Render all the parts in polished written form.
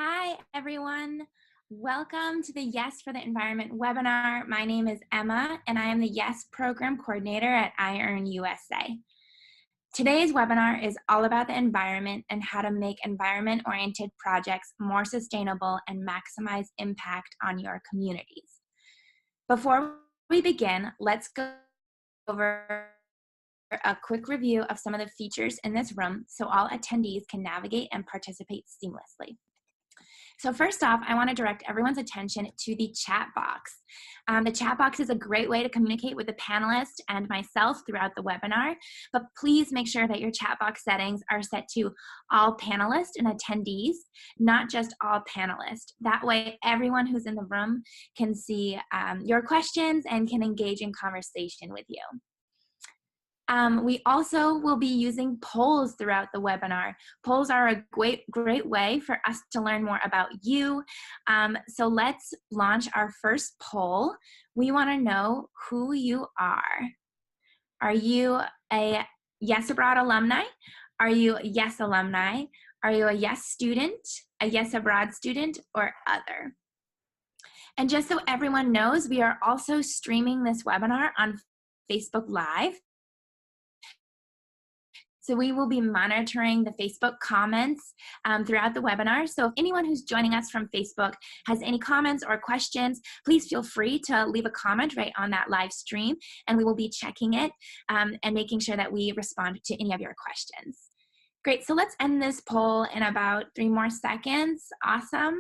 Hi, everyone. Welcome to the Yes for the Environment webinar. My name is Emma, and I am the Yes Program Coordinator at iEarn USA. Today's webinar is all about the environment and how to make environment-oriented projects more sustainable and maximize impact on your communities. Before we begin, let's go over a quick review of some of the features in this room so all attendees can navigate and participate seamlessly. So first off, I want to direct everyone's attention to the chat box. The chat box is a great way to communicate with the panelists and myself throughout the webinar, but please make sure that your chat box settings are set to all panelists and attendees, not just all panelists. That way, everyone who's in the room can see your questions and can engage in conversation with you. We also will be using polls throughout the webinar. Polls are a great way for us to learn more about you. So let's launch our first poll. We want to know who you are. Are you a Yes Abroad alumni? Are you a Yes alumni? Are you a Yes student, a Yes Abroad student, or other? And just so everyone knows, we are also streaming this webinar on Facebook Live. So we will be monitoring the Facebook comments throughout the webinar. So if anyone who's joining us from Facebook has any comments or questions, please feel free to leave a comment right on that live stream, and we will be checking it and making sure that we respond to any of your questions. Great, so let's end this poll in about 3 more seconds. Awesome.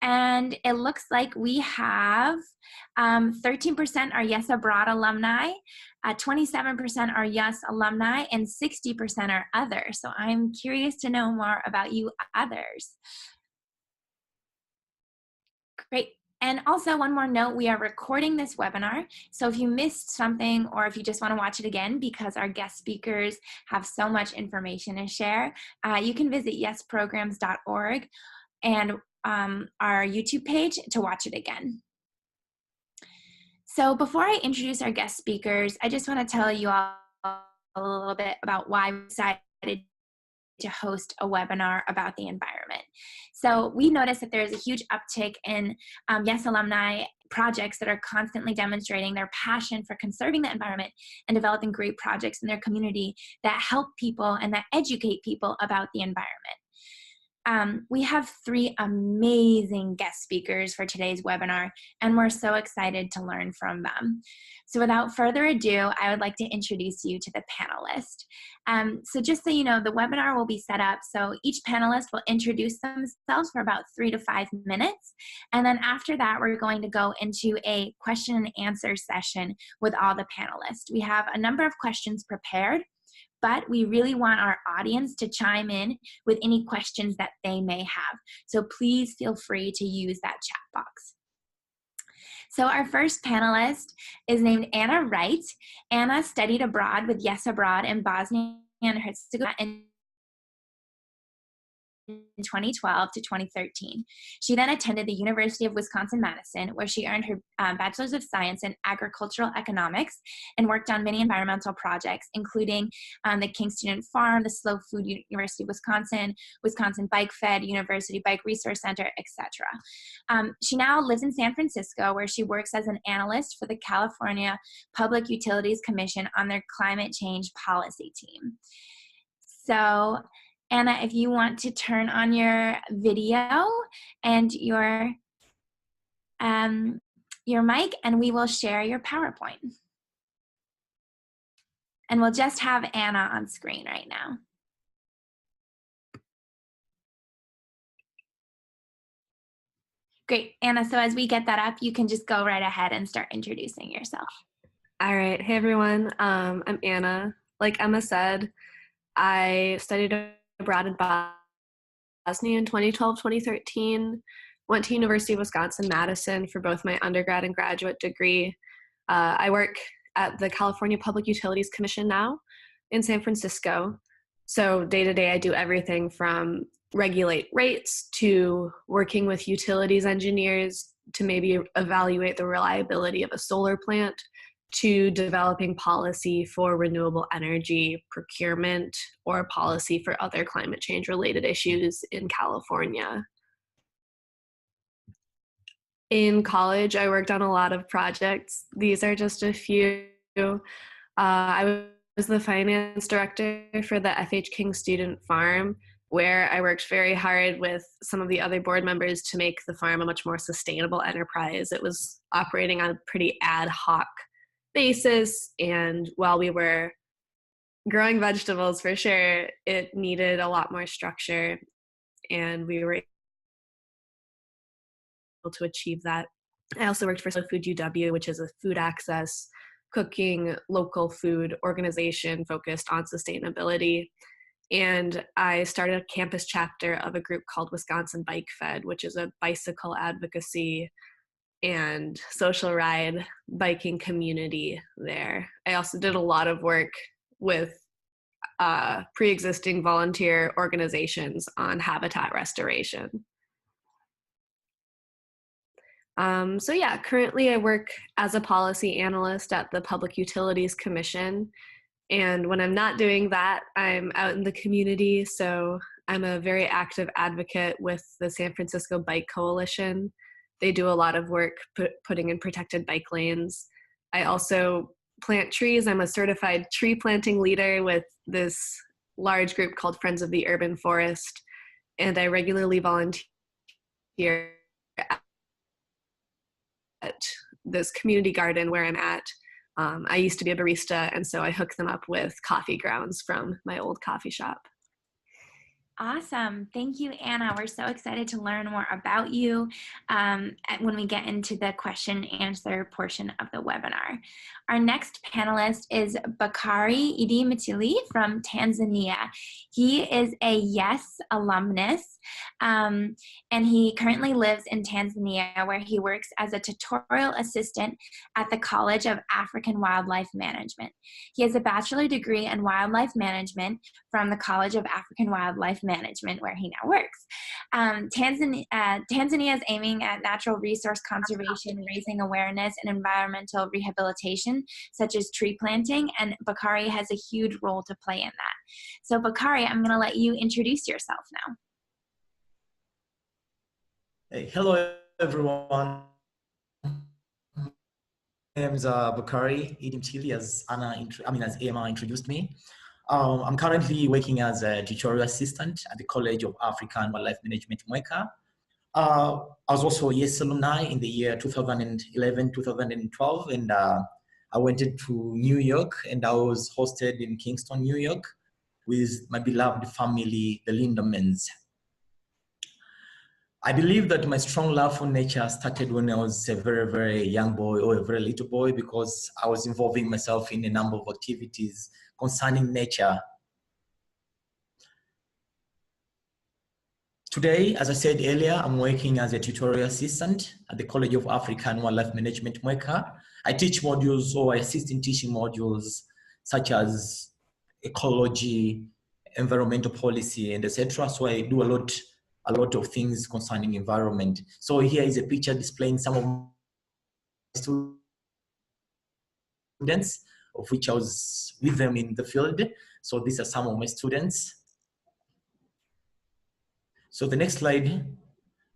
And it looks like we have 13% are Yes Abroad alumni, 27% are Yes alumni, and 60% are other. So I'm curious to know more about you others. Great. And also one more note, we are recording this webinar. So if you missed something or if you just want to watch it again because our guest speakers have so much information to share, you can visit yesprograms.org and our YouTube page to watch it again. So before I introduce our guest speakers, I just want to tell you all a little bit about why we decided to host a webinar about the environment. So we noticed that there is a huge uptick in Yes alumni projects that are constantly demonstrating their passion for conserving the environment and developing great projects in their community that help people and that educate people about the environment. We have 3 amazing guest speakers for today's webinar, and we're so excited to learn from them. So without further ado, I would like to introduce you to the panelists. So just so you know, the webinar will be set up so each panelist will introduce themselves for about 3 to 5 minutes. And then after that, we're going to go into a question and answer session with all the panelists. We have a number of questions prepared, but we really want our audience to chime in with any questions that they may have. So please feel free to use that chat box. So our first panelist is named Anna Wright. Anna studied abroad with Yes Abroad in Bosnia and Herzegovina in 2012 to 2013. She then attended the University of Wisconsin-Madison, where she earned her Bachelor's of Science in Agricultural Economics and worked on many environmental projects, including the King Student Farm, the Slow Food University of Wisconsin, Wisconsin Bike Fed, University Bike Resource Center, etc. She now lives in San Francisco, where she works as an analyst for the California Public Utilities Commission on their climate change policy team. So Anna, if you want to turn on your video and your mic, and we will share your PowerPoint. And we'll just have Anna on screen right now. Great, Anna, so as we get that up, you can just go right ahead and start introducing yourself. All right, hey everyone, I'm Anna. Like Emma said, I studied abroad in Bosnia in 2012-2013, went to University of Wisconsin-Madison for both my undergrad and graduate degree. I work at the California Public Utilities Commission now in San Francisco. So day to day, I do everything from regulate rates to working with utilities engineers to maybe evaluate the reliability of a solar plant, to developing policy for renewable energy procurement or policy for other climate change related issues in California. In college, I worked on a lot of projects. These are just a few. I was the finance director for the F.H. King Student Farm, where I worked very hard with some of the other board members to make the farm a much more sustainable enterprise. It was operating on a pretty ad hoc basis, and while we were growing vegetables for sure, it needed a lot more structure, and we were able to achieve that. I also worked for Slow Food UW, which is a food access, cooking, local food organization focused on sustainability. And I started a campus chapter of a group called Wisconsin Bike Fed, which is a bicycle advocacy and social ride biking community there. I also did a lot of work with pre-existing volunteer organizations on habitat restoration. So yeah, currently I work as a policy analyst at the Public Utilities Commission. And when I'm not doing that, I'm out in the community. So I'm a very active advocate with the San Francisco Bike Coalition. They do a lot of work putting in protected bike lanes. I also plant trees. I'm a certified tree planting leader with this large group called Friends of the Urban Forest. And I regularly volunteer at this community garden where I'm at. I used to be a barista, and so I hook them up with coffee grounds from my old coffee shop. Awesome. Thank you, Anna. We're so excited to learn more about you when we get into the question and answer portion of the webinar. Our next panelist is Bakari Idi Mitili from Tanzania. He is a YES alumnus, and he currently lives in Tanzania, where he works as a tutorial assistant at the College of African Wildlife Management. He has a bachelor degree in wildlife management from the College of African Wildlife Management, where he now works. Tanzania is aiming at natural resource conservation, raising awareness, and environmental rehabilitation, such as tree planting, and Bakari has a huge role to play in that. So Bakari, I'm going to let you introduce yourself now. Hey, hello everyone. My name is Bakari Idi Mitili, as Emma introduced me. I'm currently working as a tutorial assistant at the College of African Wildlife Management, Mweka. I was also a YES alumni in the year 2011, 2012, and I went to New York, and I was hosted in Kingston, New York, with my beloved family, the Lindemans. I believe that my strong love for nature started when I was a very, very young boy, or a very little boy, because I was involving myself in a number of activities concerning nature. Today, as I said earlier, I'm working as a tutorial assistant at the College of African Wildlife Management, Mweka. I teach modules, or I assist in teaching modules such as ecology, environmental policy, and etc. So I do a lot of things concerning environment. So here is a picture displaying some of my students, of which I was with them in the field. So these are some of my students. So the next slide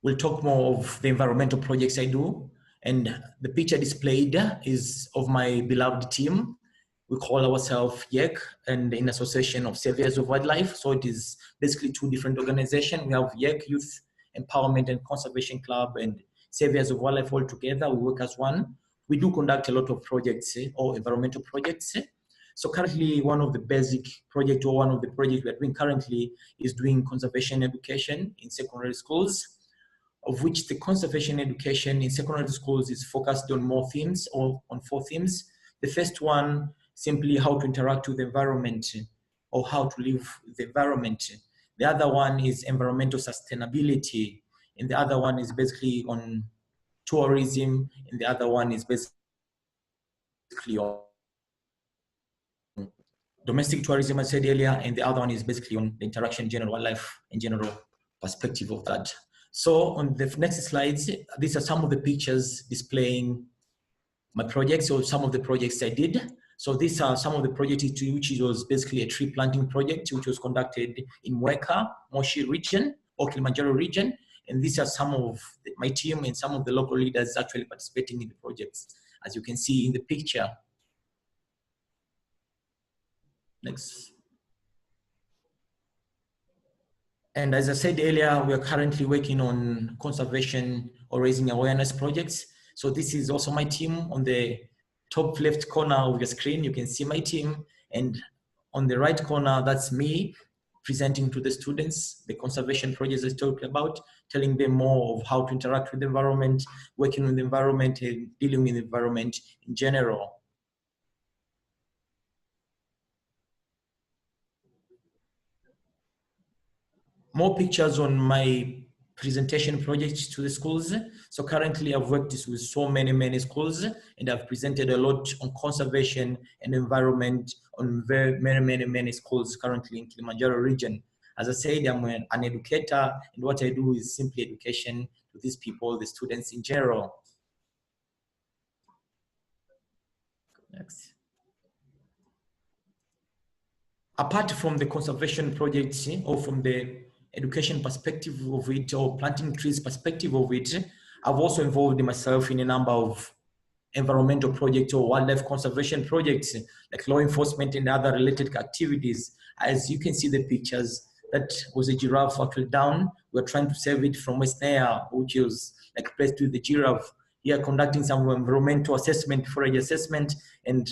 will talk more of the environmental projects I do. And the picture displayed is of my beloved team. We call ourselves YEC, and in association of Saviors of Wildlife. So it is basically two different organizations. We have YEC, Youth Empowerment and Conservation Club, and Saviors of Wildlife all together. We work as one. We do conduct a lot of projects or environmental projects. So currently, one of the basic projects, or one of the projects we're doing currently, is doing conservation education in secondary schools, of which the conservation education in secondary schools is focused on more themes, or on 4 themes. The first one, simply how to interact with the environment, or how to live with the environment. The other one is environmental sustainability, and the other one is basically on tourism, and the other one is basically on domestic tourism, I said earlier, and the other one is basically on the interaction, general wildlife, and general perspective of that. So on the next slides, these are some of the pictures displaying my projects, or some of the projects I did. So these are some of the projects, which was basically a tree planting project, which was conducted in Mweka, Moshi region, or Kilimanjaro region. And these are some of my team and some of the local leaders actually participating in the projects, as you can see in the picture. Next. And as I said earlier, we are currently working on conservation or raising awareness projects. So this is also my team. On the top left corner of your screen, you can see my team. And on the right corner, that's me presenting to the students the conservation projects I talked about, telling them more of how to interact with the environment, working with the environment, and dealing with the environment in general. More pictures on my presentation projects to the schools. So currently I've worked with so many schools, and I've presented a lot on conservation and environment on many schools currently in Kilimanjaro region. As I said, I'm an educator, and what I do is simply education to these people, the students in general. Next. Apart from the conservation projects or from the education perspective of it or planting trees perspective of it, I've also involved myself in a number of environmental projects or wildlife conservation projects like law enforcement and other related activities. As you can see the pictures, that was a giraffe actually down. We're trying to save it from a snare, which was like placed with the giraffe. Here conducting some environmental assessment, forage assessment, and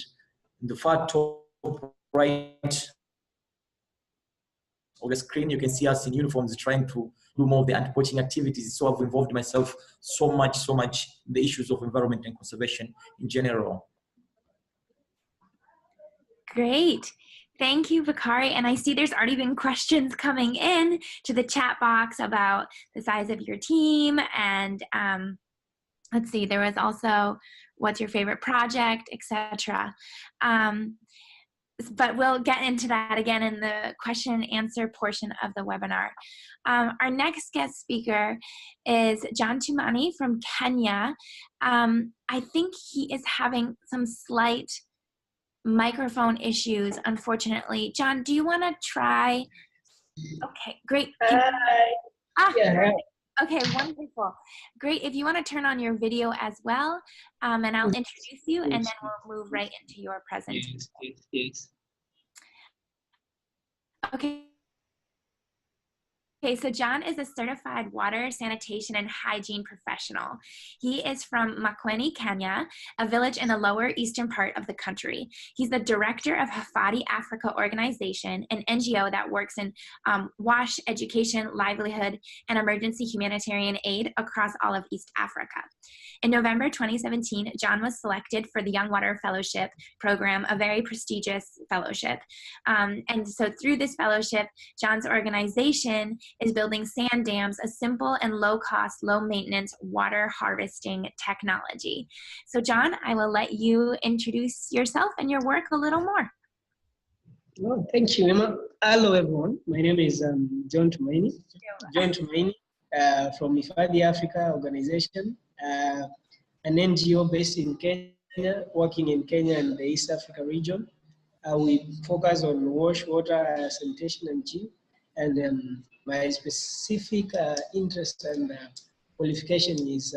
in the far top right of the screen, you can see us in uniforms trying to do more of the anti-poaching activities. So I've involved myself so much in the issues of environment and conservation in general. Great. Thank you, Bakari. And I see there's already been questions coming in to the chat box about the size of your team. And let's see, there was also what's your favorite project, etc. But we'll get into that again in the question and answer portion of the webinar. Our next guest speaker is John Tumani from Kenya. I think he is having some slight microphone issues, unfortunately. John, do you want to try? Okay, great. Yeah. Okay, wonderful. Great. If you want to turn on your video as well, and I'll introduce you, and then we'll move right into your presentation. Yes. Okay. Okay, so John is a certified water, sanitation, and hygiene professional. He is from Makueni, Kenya, a village in the lower eastern part of the country. He's the director of Hafadi Africa Organization, an NGO that works in wash, education, livelihood, and emergency humanitarian aid across all of East Africa. In November 2017, John was selected for the Young Water Fellowship program, a very prestigious fellowship. And so through this fellowship, John's organization is building sand dams, a simple and low-cost, low-maintenance water harvesting technology. So John, I will let you introduce yourself and your work a little more. Oh, thank you, Emma. Hello, everyone. My name is John Tumaini. John Tumaini from Hifadhi Africa Organization, an NGO based in Kenya, working in Kenya and the East Africa region. We focus on wash, water, sanitation, and hygiene. And my specific interest and qualification is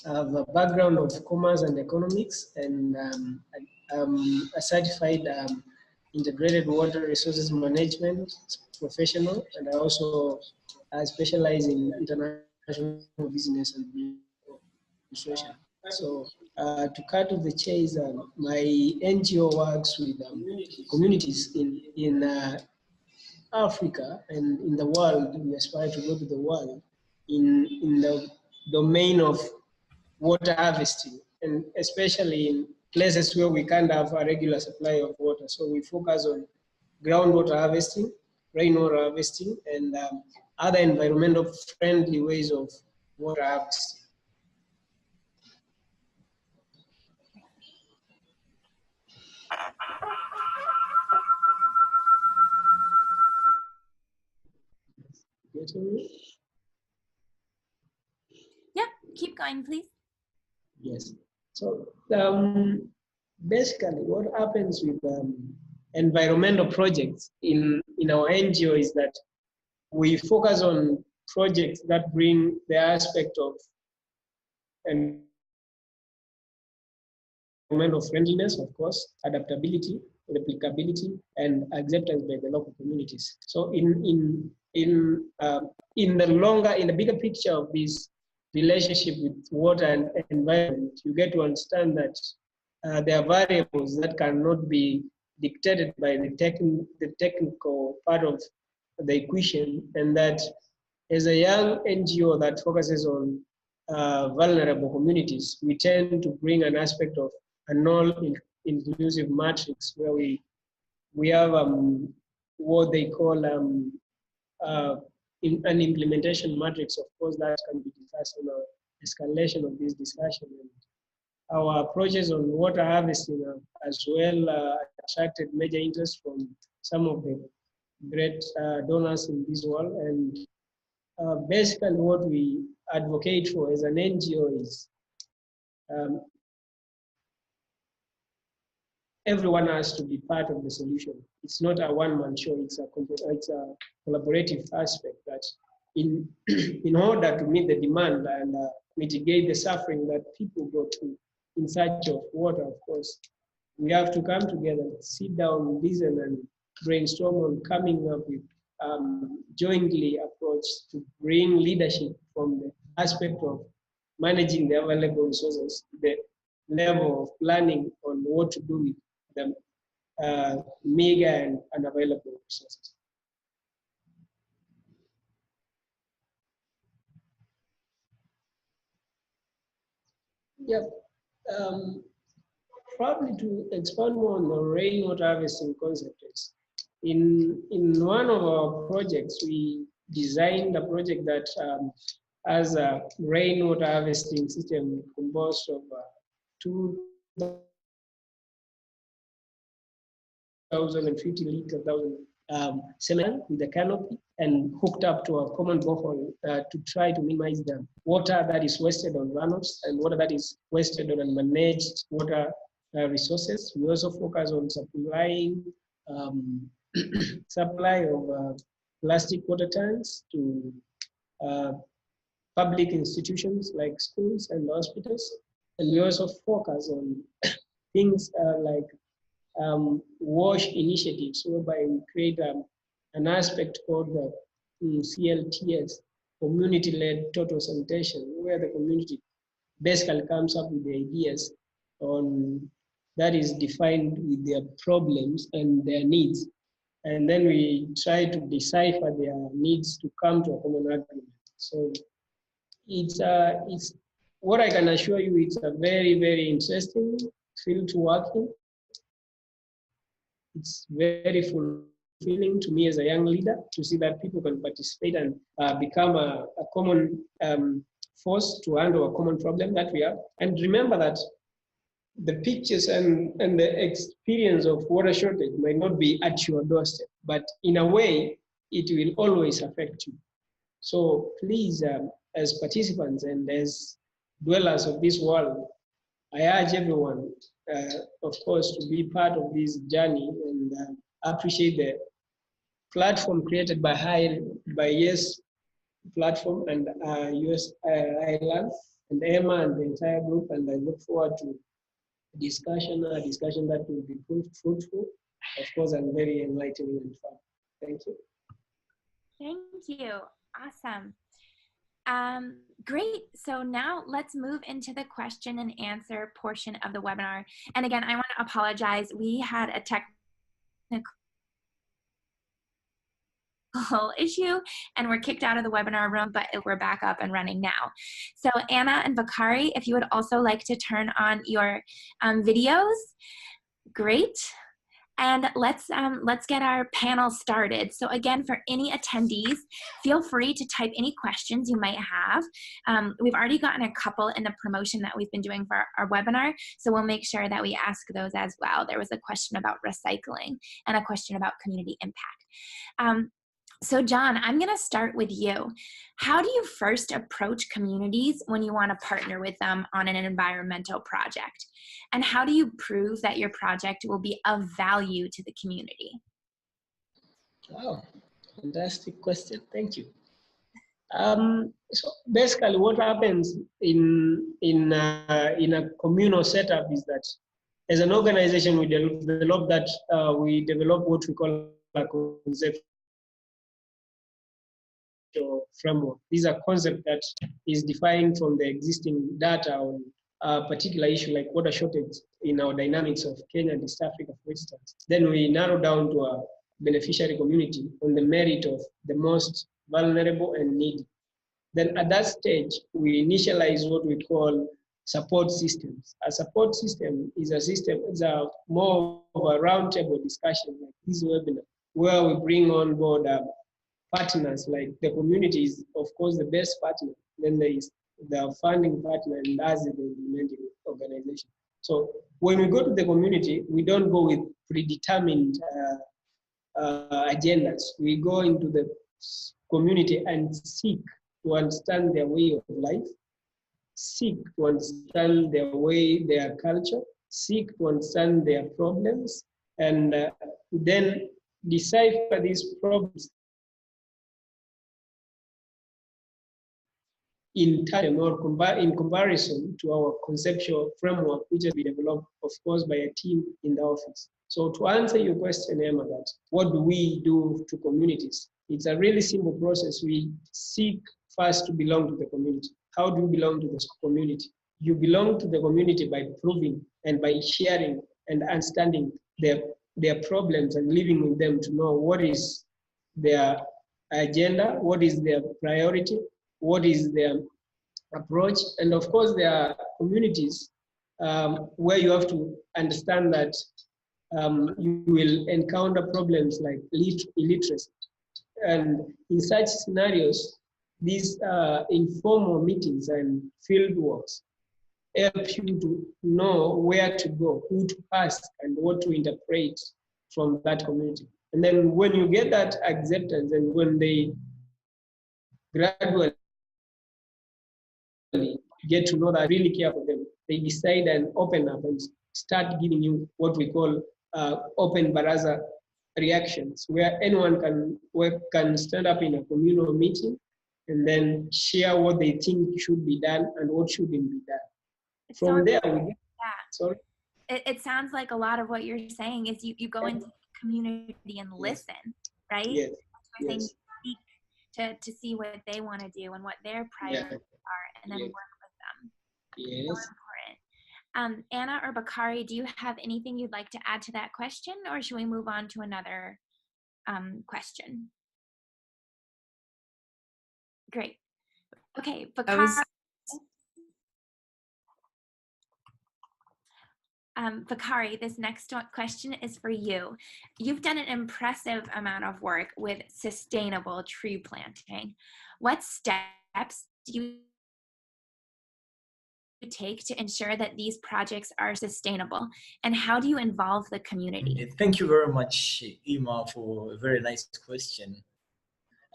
I have a background of commerce and economics, and I'm a certified integrated water resources management professional, and I also specialize in international business and administration. So to cut off the chase, my NGO works with communities in Africa and in the world. We aspire to go to the world in the domain of water harvesting, and especially in places where we can't have a regular supply of water. So we focus on groundwater harvesting, rainwater harvesting, and other environmental friendly ways of water harvesting. Yep, keep going, please. Yes. So basically, what happens with environmental projects in our NGO is that we focus on projects that bring the aspect of environmental friendliness, of course, adaptability, replicability, and acceptance by the local communities. So in the bigger picture of this relationship with water and environment, you get to understand that there are variables that cannot be dictated by the technical part of the equation, and that as a young NGO that focuses on vulnerable communities, we tend to bring an aspect of an all-inclusive matrix where we have what they call an implementation matrix, of course, that can be discussed on our escalation of this discussion. And our approaches on water harvesting as well attracted major interest from some of the great donors in this world. And basically what we advocate for as an NGO is everyone has to be part of the solution. It's not a one-man show, it's a collaborative aspect that in order to meet the demand and mitigate the suffering that people go through in search of water, of course, we have to come together, sit down, listen, and brainstorm on coming up with jointly approach to bring leadership from the aspect of managing the available resources, the level of planning on what to do with the meager and unavailable resources. Yeah, probably to expand more on the rainwater harvesting concept is, in one of our projects, we designed a project that has a rainwater harvesting system composed of 2,050 liters, cement with a canopy and hooked up to a common borehole to try to minimize the water that is wasted on runoffs and water that is wasted on unmanaged water resources. We also focus on supplying supply of plastic water tanks to public institutions like schools and hospitals. And we also focus on things like WASH initiatives, whereby we create an aspect called the CLTS, community-led total sanitation, where the community basically comes up with the ideas on that is defined with their problems and their needs. And then we try to decipher their needs to come to a common agreement. So it's what I can assure you, it's a very, very interesting field to work in. It's very fulfilling to me as a young leader to see that people can participate and become a common force to handle a common problem that we have. And remember that the pictures and the experience of water shortage might not be at your doorstep, but in a way, it will always affect you. So please, as participants and as dwellers of this world, I urge everyone, of course, to be part of this journey and appreciate the platform created by YES platform and US Ireland and Emma and the entire group. And I look forward to a discussion that will be fruitful, of course, and very enlightening and fun. Thank you. Thank you. Awesome. Great. So now let's move into the question and answer portion of the webinar. And again, I want to apologize. We had a technical issue and we're kicked out of the webinar room, but we're back up and running now. So Anna and Bakari, if you would also like to turn on your videos, great. And let's get our panel started. So again, for any attendees, feel free to type any questions you might have. We've already gotten a couple in the promotion that we've been doing for our webinar, so we'll make sure that we ask those as well. There was a question about recycling and a question about community impact. So John, I'm gonna start with you. How do you first approach communities when you wanna partner with them on an environmental project? And how do you prove that your project will be of value to the community? Wow, fantastic question, thank you. So basically, what happens in a communal setup is that, as an organization, we develop what we call a conceptual framework. These are concepts that is defined from the existing data on a particular issue like water shortage in our dynamics of Kenya and East Africa, for instance. Then we narrow down to a beneficiary community on the merit of the most vulnerable and needy. Then at that stage, we initialize what we call support systems. A support system is a more of a roundtable discussion like this webinar, where we bring on board partners, like the community is, of course, the best partner. Then there is the funding partner, and us, the implementing organization. So when we go to the community, we don't go with predetermined agendas. We go into the community and seek to understand their way of life, seek to understand their way, their culture, seek to understand their problems, and then decipher these problems in tandem or in comparison to our conceptual framework, which has been developed, of course, by a team in the office. So to answer your question, Emma, that what do we do to communities? It's a really simple process. We seek first to belong to the community. How do you belong to the community? You belong to the community by proving and by sharing and understanding their problems and living with them to know what is their agenda, what is their priority, what is their approach. And of course, there are communities where you have to understand that you will encounter problems like illiteracy. And in such scenarios, these informal meetings and field works help you to know where to go, who to ask, and what to interpret from that community. And then when you get that acceptance, and when they gradually get to know that I really care for them, they decide and open up and start giving you what we call open baraza reactions, where anyone can stand up in a communal meeting and then share what they think should be done and what shouldn't be done. From there, it sounds like a lot of what you're saying is you go into the community and listen, right? Yes. Saying you speak to see what they want to do and what their priorities are, and then work with them. Yes. So important. Anna or Bakari, do you have anything you'd like to add to that question, or should we move on to another question? Great. Okay, Bakari. Bakari, this next question is for you. You've done an impressive amount of work with sustainable tree planting. What steps do you take to ensure that these projects are sustainable, and how do you involve the community? Thank you very much, Ima, for a very nice question.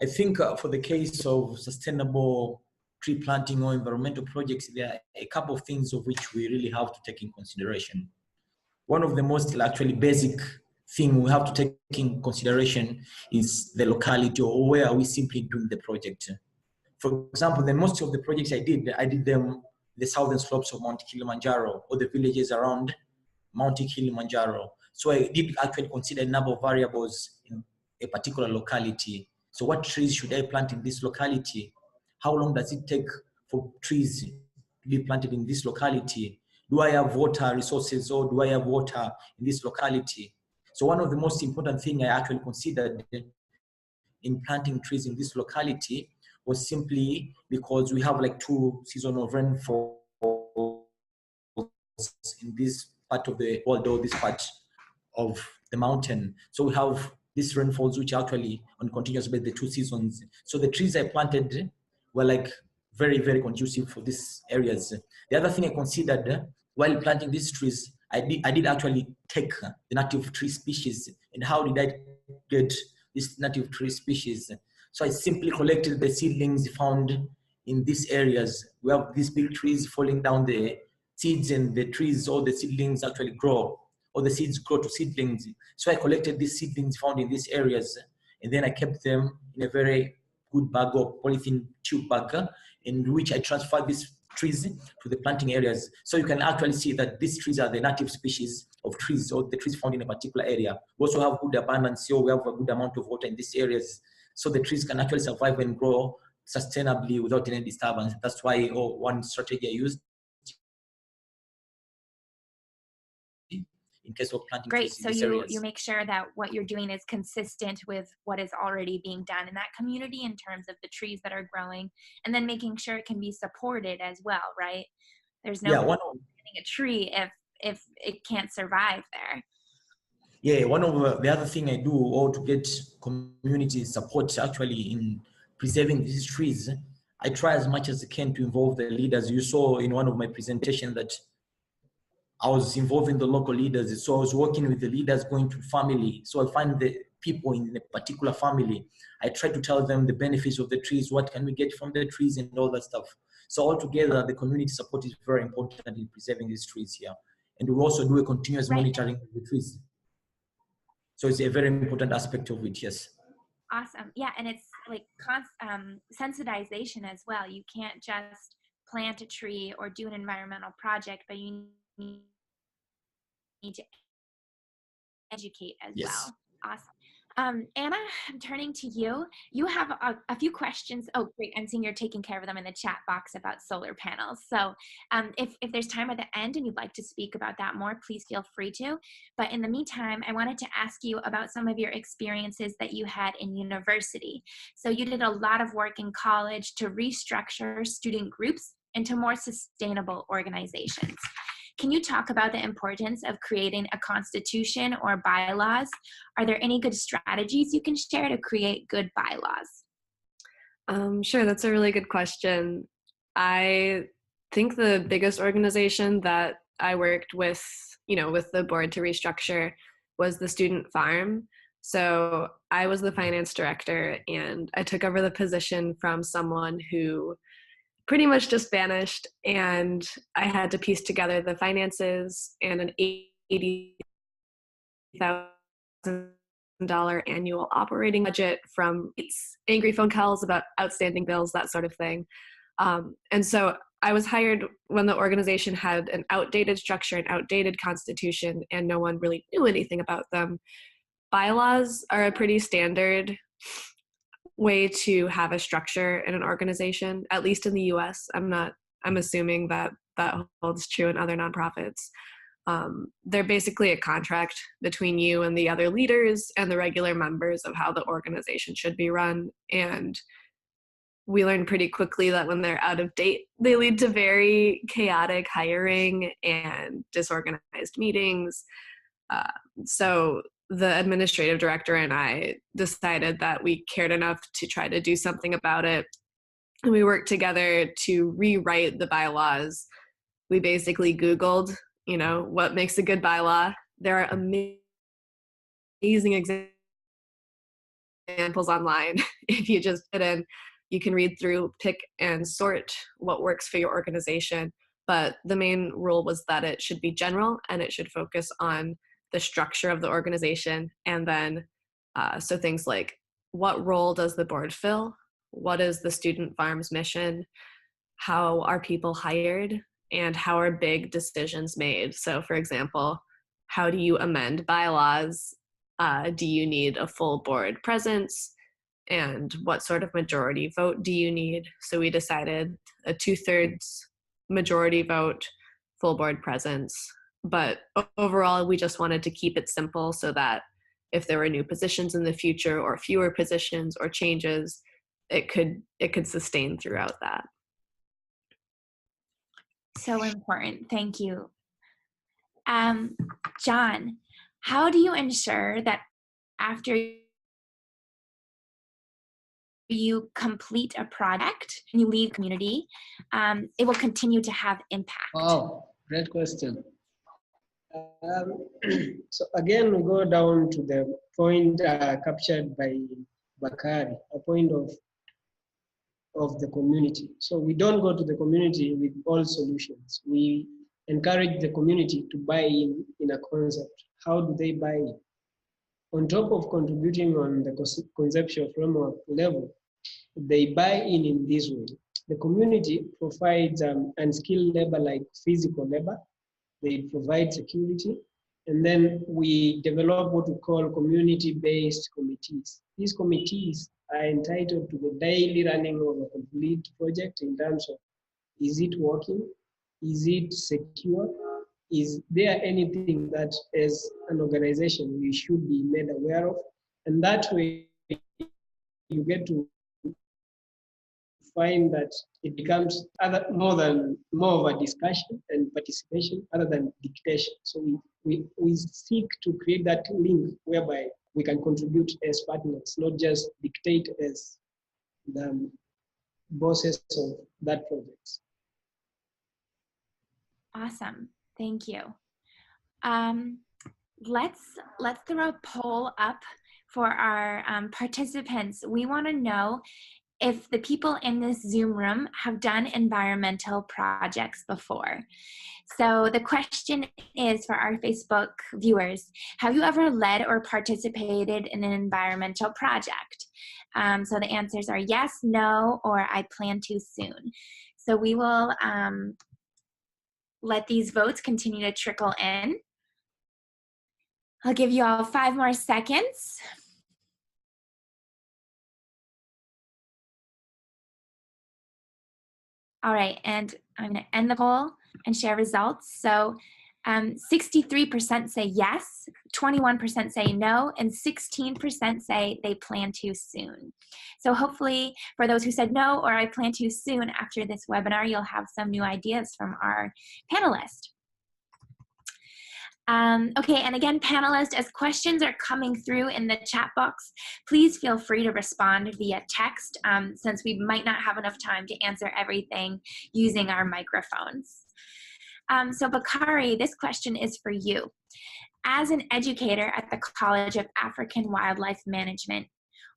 I think for the case of sustainable tree planting or environmental projects, there are a couple of things of which we really have to take in consideration. One of the most actually basic thing we have to take in consideration is the locality, or where are we simply doing the project. For example, most of the projects I did them the southern slopes of Mount Kilimanjaro, or the villages around Mount Kilimanjaro. So I did actually consider a number of variables in a particular locality. So what trees should I plant in this locality? How long does it take for trees to be planted in this locality? Do I have water resources, or do I have water in this locality? So one of the most important things I actually considered in planting trees in this locality was simply because we have like 2 seasons of rainfall in this part of the world, or this part of the mountain. So we have these rainfalls which are actually on continuous basis, the 2 seasons. So the trees I planted were like very, very conducive for these areas. The other thing I considered while planting these trees, I did actually take the native tree species. And how did I get this native tree species? So I simply collected the seedlings found in these areas. We have these big trees falling down, the seeds, and the trees, all the seedlings actually grow, or the seeds grow to seedlings. So I collected these seedlings found in these areas, and then I kept them in a very good bag or polythene tube bag, in which I transfer these trees to the planting areas. So you can actually see that these trees are the native species of trees, or the trees found in a particular area. We also have good abundance, so we have a good amount of water in these areas. So the trees can actually survive and grow sustainably without any disturbance. That's why one strategy I used in case of planting Great. trees in So these you areas. make sure that what you're doing is consistent with what is already being done in that community in terms of the trees that are growing, and then making sure it can be supported as well, right? There's no Yeah, planting a tree if it can't survive there. yeah, one of the other thing I do, or to get community support actually in preserving these trees, I try as much as I can to involve the leaders. You saw in one of my presentations that I was involving the local leaders. So I was working with the leaders, going to family. So I find the people in a particular family. I try to tell them the benefits of the trees, what can we get from the trees and all that stuff. So altogether, the community support is very important in preserving these trees here. And we also do a continuous monitoring of the trees. So it's a very important aspect of it, yes. Awesome. Yeah, and it's like sensitization as well. You can't just plant a tree or do an environmental project, but you need to educate as well. Awesome. Anna, I'm turning to you. You have a few questions. Oh, great. I'm seeing you're taking care of them in the chat box about solar panels. So if there's time at the end and you'd like to speak about that more, please feel free to. But in the meantime, I wanted to ask you about some of your experiences that you had in university. So you did a lot of work in college to restructure student groups into more sustainable organizations. Can you talk about the importance of creating a constitution or bylaws? Are there any good strategies you can share to create good bylaws? Sure, that's a really good question. I think the biggest organization that I worked with, with the board to restructure was the student farm. So I was the finance director, and I took over the position from someone who pretty much just vanished, and I had to piece together the finances and an $80,000 annual operating budget from angry phone calls about outstanding bills, that sort of thing. And so I was hired when the organization had an outdated structure, an outdated constitution, and no one really knew anything about them. Bylaws are a pretty standard way to have a structure in an organization, at least in the US. I'm assuming that holds true in other nonprofits. They're basically a contract between you and the other leaders and the regular members of how the organization should be run. And we learned pretty quickly that when they're out of date, they lead to very chaotic hiring and disorganized meetings. So the administrative director and I decided that we cared enough to try to do something about it. And we worked together to rewrite the bylaws. We basically Googled, what makes a good bylaw. There are amazing examples online. If you just put in, you can read through, pick and sort what works for your organization. But the main rule was that it should be general and it should focus on the structure of the organization. And then, so things like, what role does the board fill? What is the student farm's mission? How are people hired? And how are big decisions made? So for example, how do you amend bylaws? Do you need a full board presence? And what sort of majority vote do you need? So we decided a 2/3 majority vote, full board presence. But overall, we just wanted to keep it simple so that if there were new positions in the future or fewer positions or changes, it could sustain throughout that. So important. Thank you. John, how do you ensure that after you complete a project and you leave community, it will continue to have impact? Oh, great question. So again, we go down to the point captured by Bakari, a point of the community. So we don't go to the community with all solutions. We encourage the community to buy in a concept. How do they buy in? On top of contributing on the conceptual framework level, they buy in this way. The community provides unskilled labor like physical labor. They provide security. And then we develop what we call community-based committees. These committees are entitled to the daily running of a complete project in terms of, is it working? Is it secure? Is there anything that as an organization we should be made aware of? And that way you get to find that it becomes more of a discussion and participation other than dictation. So we seek to create that link whereby we can contribute as partners, not just dictate as the bosses of that project. Awesome, thank you. Let's throw a poll up for our participants. We want to know if the people in this Zoom room have done environmental projects before. So the question is for our Facebook viewers, have you ever led or participated in an environmental project? So the answers are yes, no, or I plan to soon. So we will let these votes continue to trickle in. I'll give you all 5 more seconds. All right, and I'm gonna end the poll and share results. So 63% say yes, 21% say no, and 16% say they plan to soon. So hopefully for those who said no or I plan to soon after this webinar, you'll have some new ideas from our panelists. Okay, and again, panelists, as questions are coming through in the chat box, please feel free to respond via text since we might not have enough time to answer everything using our microphones. So Bakari, this question is for you. As an educator at the College of African Wildlife Management,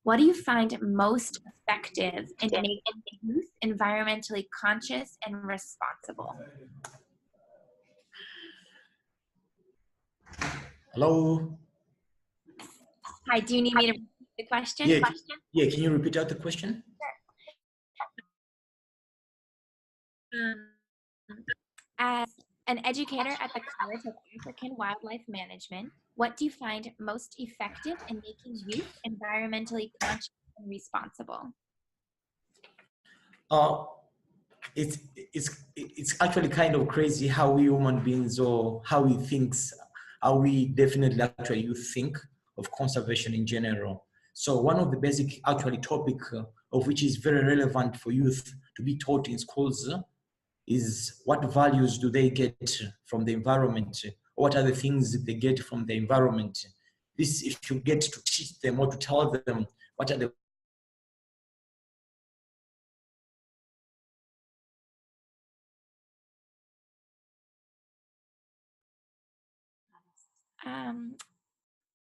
what do you find most effective in making youth environmentally conscious and responsible? Hello? Hi, do you need me to repeat the question? Yeah, can you repeat out the question? As an educator at the College of African Wildlife Management, what do you find most effective in making youth environmentally conscious and responsible? It's actually kind of crazy how we human beings, or how we definitely actually you think of conservation in general. So one of the basic actually topic of which is very relevant for youth to be taught in schools is what values do they get from the environment? What are the things that they get from the environment? This, if you get to teach them or to tell them what are the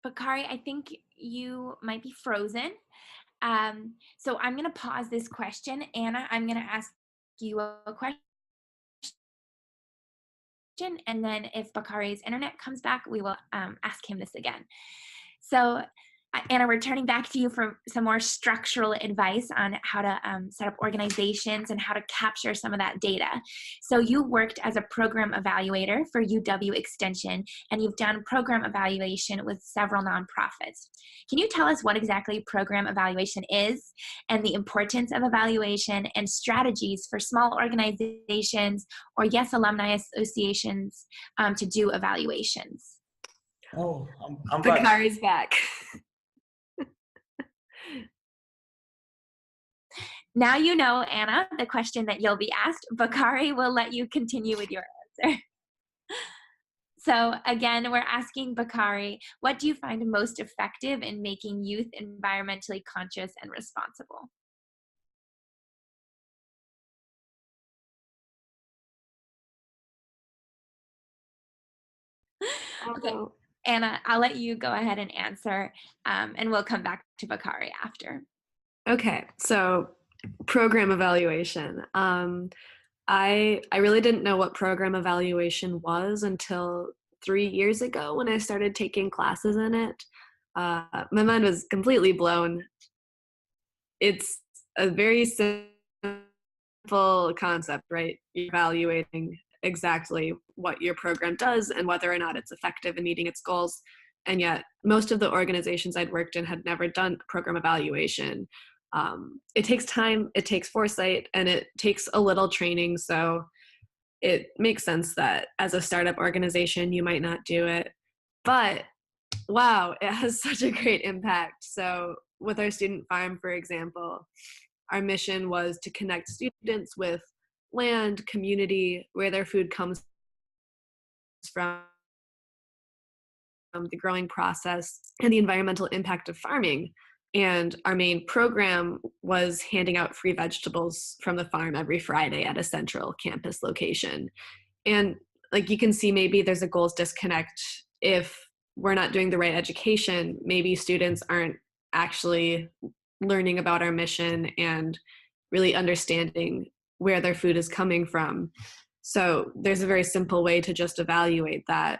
Bakari, I think you might be frozen. So I'm going to pause this question. Anna, I'm going to ask you a question. And then if Bakari's internet comes back, we will ask him this again. So Anna, we're turning back to you for some more structural advice on how to set up organizations and how to capture some of that data. So you worked as a program evaluator for UW Extension, and you've done program evaluation with several nonprofits. Can you tell us what exactly program evaluation is and the importance of evaluation and strategies for small organizations or yes, alumni associations to do evaluations? Oh, I'm back. Bakari's back. Now you know, Anna, the question that you'll be asked. Bakari will let you continue with your answer. So again, we're asking Bakari, what do you find most effective in making youth environmentally conscious and responsible? Okay, Anna, I'll let you go ahead and answer, and we'll come back to Bakari after. Okay, so program evaluation. I really didn't know what program evaluation was until 3 years ago when I started taking classes in it. My mind was completely blown. It's a very simple concept, right? You're evaluating exactly what your program does and whether or not it's effective in meeting its goals. And yet most of the organizations I'd worked in had never done program evaluation. It takes time, it takes foresight, and it takes a little training. So it makes sense that as a startup organization, you might not do it. But wow, it has such a great impact. So with our student farm, for example, our mission was to connect students with land, community, where their food comes from, the growing process, and the environmental impact of farming. And our main program was handing out free vegetables from the farm every Friday at a central campus location. And like you can see, maybe there's a goals disconnect. If we're not doing the right education, maybe students aren't actually learning about our mission and really understanding where their food is coming from. So there's a very simple way to just evaluate that.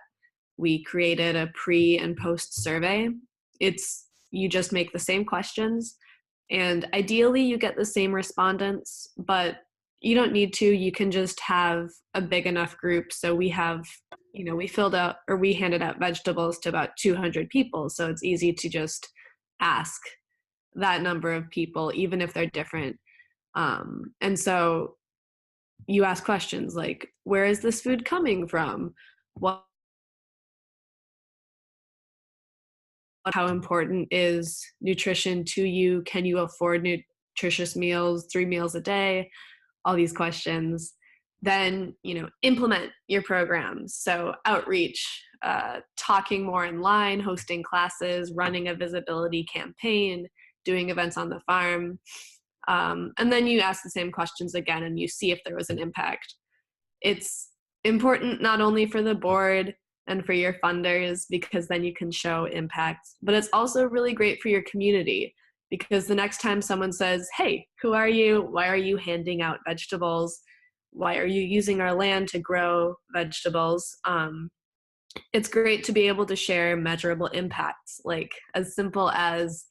We created a pre and post survey. You just make the same questions, and ideally you get the same respondents, but you don't need to. You can just have a big enough group. So we have, we handed out vegetables to about 200 people. So it's easy to just ask that number of people, even if they're different. And so you ask questions like, where is this food coming from? How important is nutrition to you? Can you afford nutritious meals, 3 meals a day? All these questions. Then, implement your programs. So outreach, talking more in line, hosting classes, running a visibility campaign, doing events on the farm. And then you ask the same questions again and you see if there was an impact. It's important not only for the board and for your funders, because then you can show impact, but it's also really great for your community, because the next time someone says, hey, who are you? Why are you handing out vegetables? Why are you using our land to grow vegetables? It's great to be able to share measurable impacts, like as simple as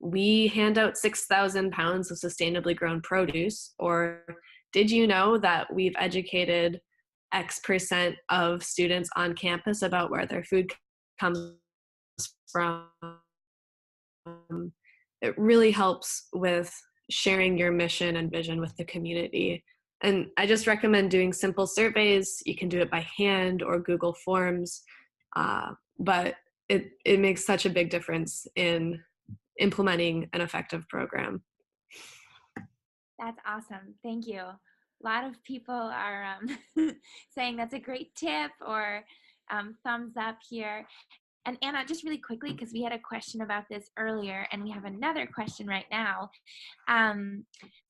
we hand out 6,000 pounds of sustainably grown produce, or did you know that we've educated X% of students on campus about where their food comes from? It really helps with sharing your mission and vision with the community. And I just recommend doing simple surveys. You can do it by hand or Google Forms, but it makes such a big difference in implementing an effective program. That's awesome. Thank you. A lot of people are saying that's a great tip, or thumbs up here. And Anna, just really quickly, because we had a question about this earlier and we have another question right now.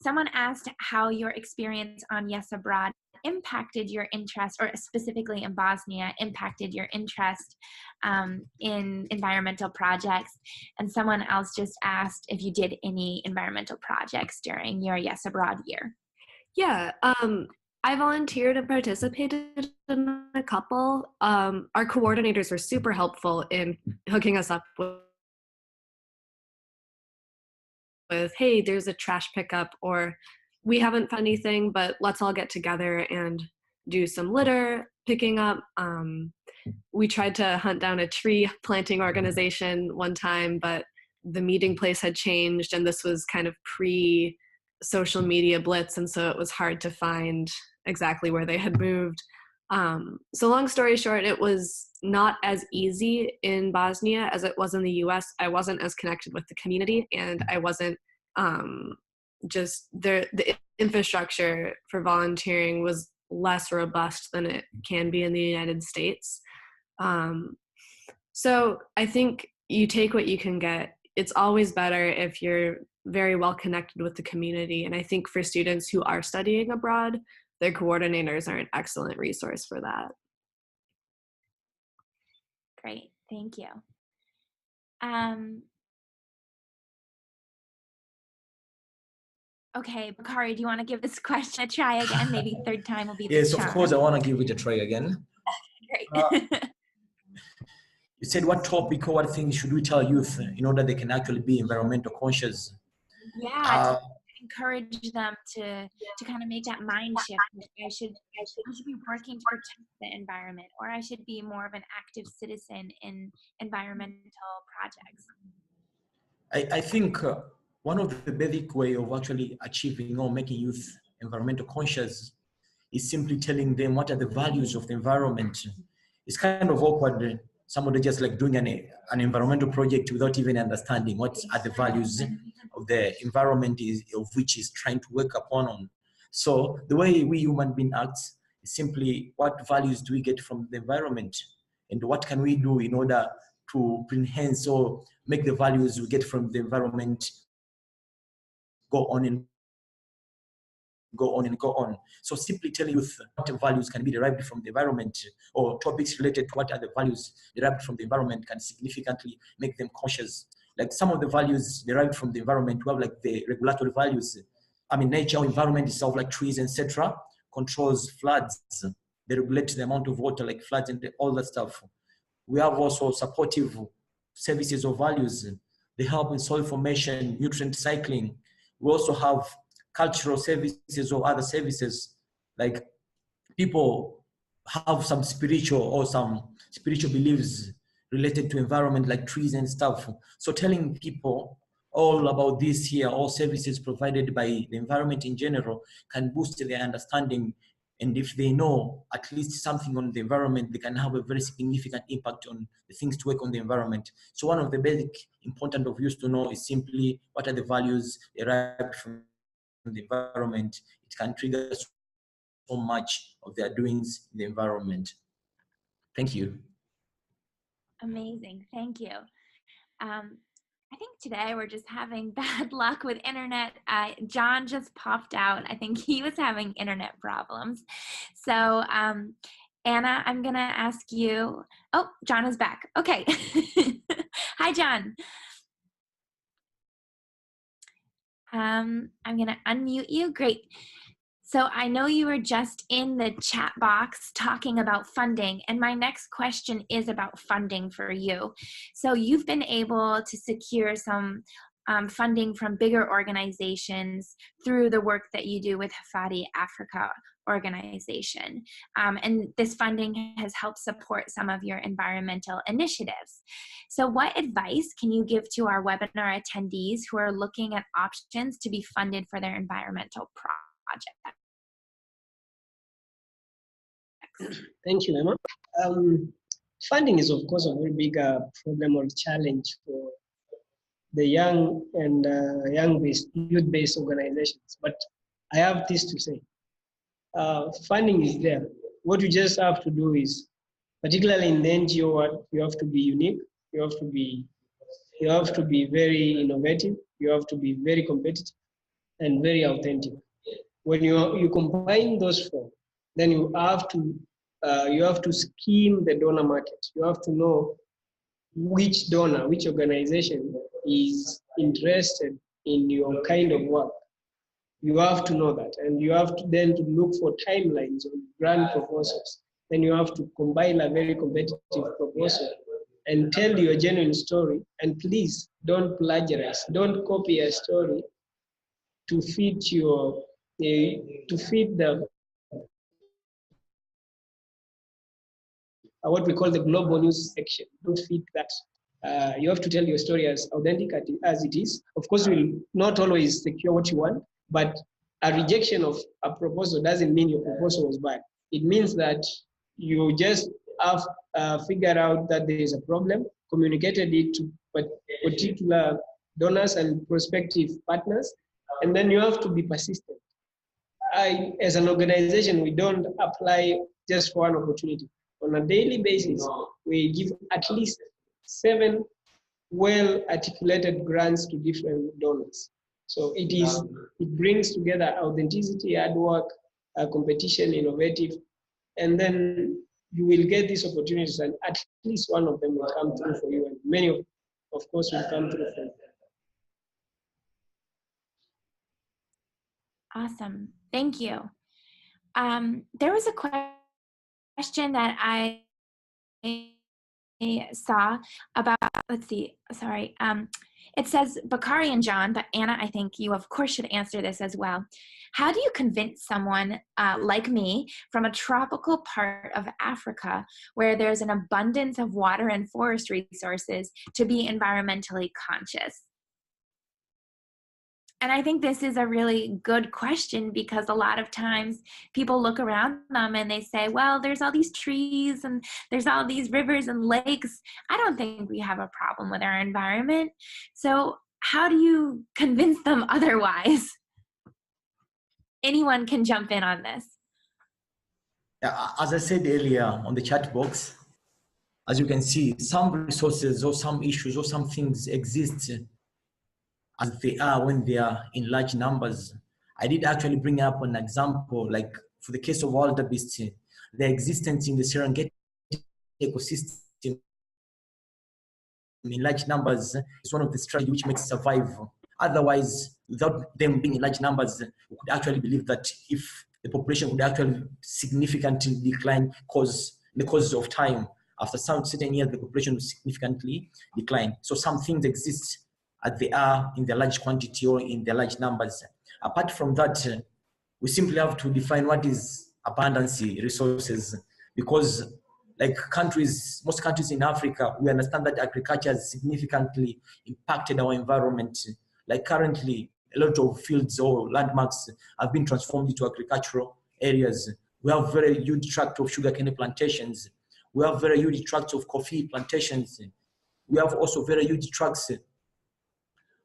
Someone asked how your experience on Yes Abroad impacted your interest, or specifically in Bosnia, impacted your interest in environmental projects. And someone else just asked if you did any environmental projects during your Yes Abroad year. Yeah, I volunteered and participated in a couple. Our coordinators were super helpful in hooking us up with, hey, there's a trash pickup, or we haven't found anything, but let's all get together and do some litter picking up. We tried to hunt down a tree planting organization one time, but the meeting place had changed, and this was kind of pre-social media blitz, and so it was hard to find exactly where they had moved. So long story short, it was not as easy in Bosnia as it was in the US. I wasn't as connected with the community, and I wasn't the infrastructure for volunteering was less robust than it can be in the United States. So I think you take what you can get. It's always better if you're very well connected with the community. And I think for students who are studying abroad, their coordinators are an excellent resource for that. Great, thank you. Okay, Bakari, do you want to give this question a try again? Maybe third time will be the charm. Yes, of course, I want to give it a try again. Great. You said, what topic or what things should we tell youth in order they can actually be environmental conscious? Yeah, encourage them to kind of make that mind shift. I should be working to protect the environment, or I should be more of an active citizen in environmental projects? I think one of the basic way of actually achieving or making youth environmental conscious is simply telling them what are the values of the environment. It's kind of awkward, somebody just like doing an environmental project without even understanding what are the values of the environment of which is trying to work upon. So the way we human beings act is simply what values do we get from the environment, and what can we do in order to enhance or make the values we get from the environment go on and go on and go on. So simply telling youth what values can be derived from the environment, or topics related to what are the values derived from the environment, can significantly make them conscious. Like some of the values derived from the environment, we have like the regulatory values. I mean, nature, environment itself, like trees, etc., controls floods. They regulate the amount of water, like floods and all that stuff. We have also supportive services or values. They help in soil formation, nutrient cycling. We also have cultural services or other services, like people have some spiritual beliefs related to environment, like trees and stuff. So telling people all about this here, all services provided by the environment in general, can boost their understanding. And if they know at least something on the environment, they can have a very significant impact on the things to work on the environment. So one of the basic important of youth to know is simply what are the values derived from the environment. It can trigger so much of their doings in the environment. Thank you. Amazing, thank you. I think today we're just having bad luck with internet. John just popped out. I think he was having internet problems. So Anna, I'm gonna ask you, oh, John is back. Okay. Hi, John. I'm gonna unmute you, great. So I know you were just in the chat box talking about funding, and my next question is about funding for you. So you've been able to secure some funding from bigger organizations through the work that you do with Hafadi Africa organization. And this funding has helped support some of your environmental initiatives. So what advice can you give to our webinar attendees who are looking at options to be funded for their environmental project? Thank you, Emma. Funding is, of course, a very big problem or challenge for the young and youth-based organizations. But I have this to say. Funding is there. What you just have to do is, particularly in the NGO world, you have to be unique. You have to be very innovative. You have to be very competitive and very authentic. When you combine those four, then you have to scheme the donor market. You have to know which donor, which organization is interested in your kind of work. You have to know that, and you have to then to look for timelines on grant proposals. Then you have to compile a very competitive proposal and tell your genuine story. And please don't plagiarize. Don't copy a story to fit the what we call the global news section. Don't fit that. You have to tell your story as authentic as it is. Of course, you will not always secure what you want, but a rejection of a proposal doesn't mean your proposal was bad. It means that you just have figured out that there is a problem, communicated it to particular donors and prospective partners, and then you have to be persistent. As an organization, we don't apply just for one opportunity. On a daily basis, we give at least 7 well-articulated grants to different donors. So it brings together authenticity, hard work, competition, innovative, and then you will get these opportunities, and at least one of them will come through for you, and many of course will come through for you. Awesome, thank you. There was a question that I saw about, let's see, sorry. It says Bakari and John, but Anna, I think you of course should answer this as well. How do you convince someone like me from a tropical part of Africa where there's an abundance of water and forest resources to be environmentally conscious? And I think this is a really good question because a lot of times people look around them and they say, well, there's all these trees and there's all these rivers and lakes. I don't think we have a problem with our environment. So how do you convince them otherwise? Anyone can jump in on this. As I said earlier on the chat box, as you can see, some resources or some issues or some things exist as they are when they are in large numbers. I did actually bring up an example, like for the case of wildebeest, their existence in the Serengeti ecosystem in large numbers is one of the strategies which makes survive. Otherwise, without them being in large numbers, we could actually believe that if the population would actually significantly decline in the course of time, after some certain years, the population will significantly decline. So some things exist as they are in the large quantity or in the large numbers. Apart from that, we simply have to define what is abundance resources, because like most countries in Africa, we understand that agriculture has significantly impacted our environment. Like currently, a lot of fields or landmarks have been transformed into agricultural areas. We have very huge tracts of sugarcane plantations. We have very huge tracts of coffee plantations. We have also very huge tracts